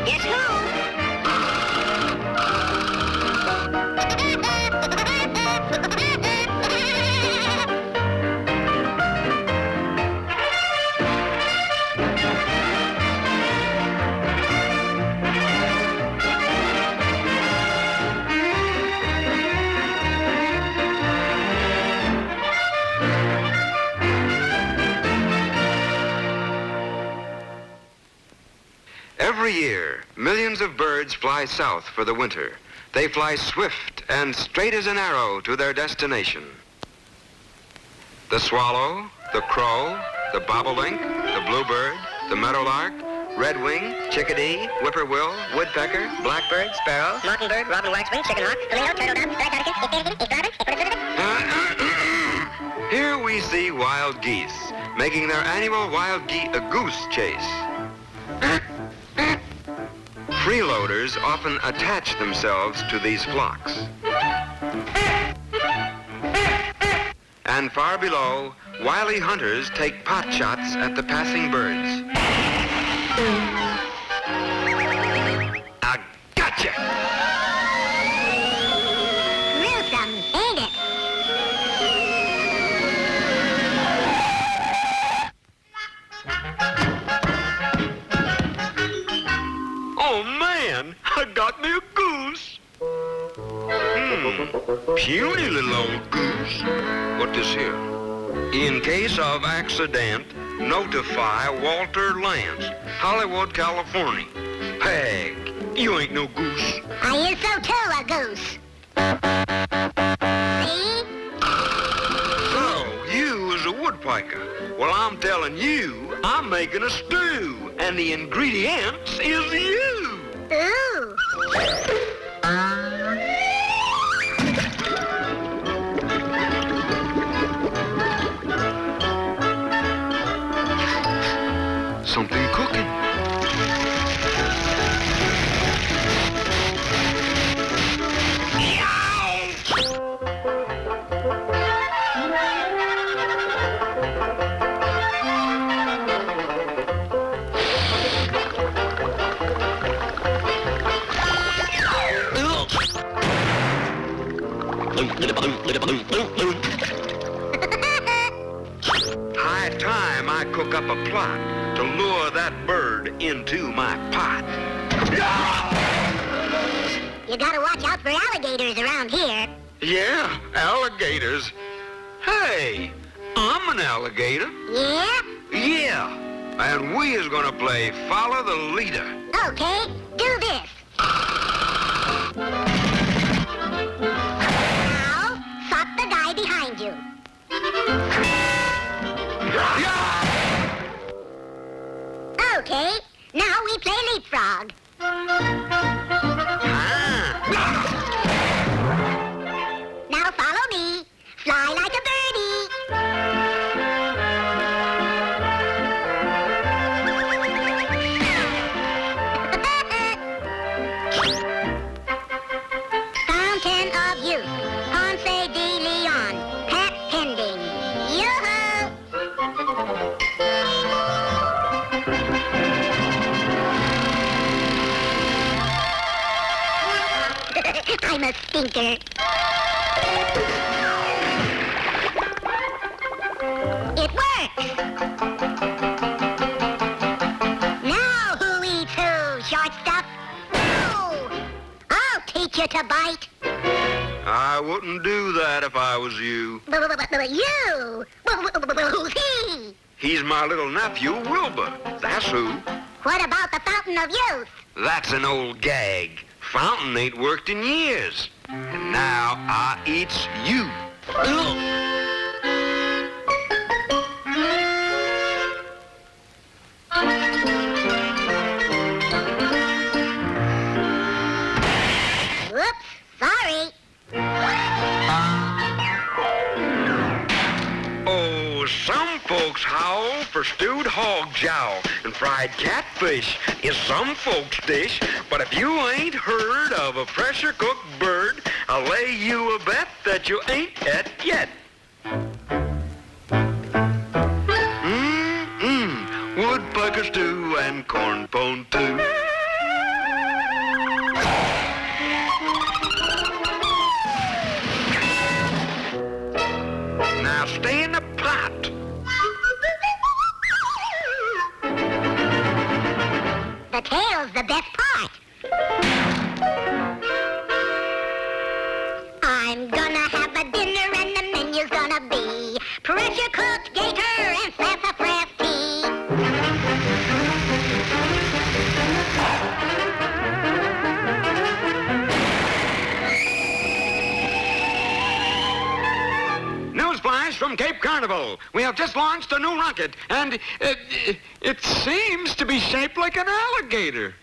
Guess who? Every year, millions of birds fly south for the winter. They fly swift and straight as an arrow to their destination. The swallow, the crow, the bobolink, the bluebird, the meadowlark, redwing, chickadee, whippoorwill, woodpecker, blackbird, sparrow, Mockingbird, robin, waxwing, chickenhawk, flamingo, turtle dove, black tarleton, Here we see wild geese making their annual goose chase. Freeloaders often attach themselves to these flocks. And far below, wily hunters take pot shots at the passing birds. I gotcha! Gruesome, ain't it? Oh man, I got me a goose. Puny little old goose. What this here? In case of accident, notify Walter Lantz, Hollywood, California. Peg, you ain't no goose. I is so too, a goose. See? So, you is a woodpecker. Well, I'm telling you, I'm making a stew, and the ingredients is you. Ooh. Something cooking. High time I cook up a plot to lure that bird into my pot. You gotta watch out for alligators around here. Yeah, alligators. Hey, I'm an alligator. Yeah? Yeah, and we is gonna play follow the leader. Okay, do this. Now, stop the guy behind you. Okay, now we play leapfrog. Now follow me. Fly like a birdie. Fountain of Youth. Ponce de Leon. Pat pending. Yoo-hoo! I'm a stinker. It works! Now who eats who, short stuff? No! I'll teach you to bite. I wouldn't do that if I was you. You! Who's he? He's my little nephew, Wilbur. That's who. What about the Fountain of Youth? That's an old gag. Fountain ain't worked in years. And now I eats you. Whoops, sorry. Oh, some folks howl for stewed hog jowl, and fried catfish is some folks' dish. But if you ain't heard of a pressure-cooked bird, I'll lay you a bet that you ain't et yet. and corn pone too. Now stay in the pot. The tail's the best part. I'm gonna have a dinner and the menu's gonna be pressure cooked gator and sassafras tea. Newsflash from Cape Carnival. We have just launched a new rocket, and it seems to be shaped like an alligator.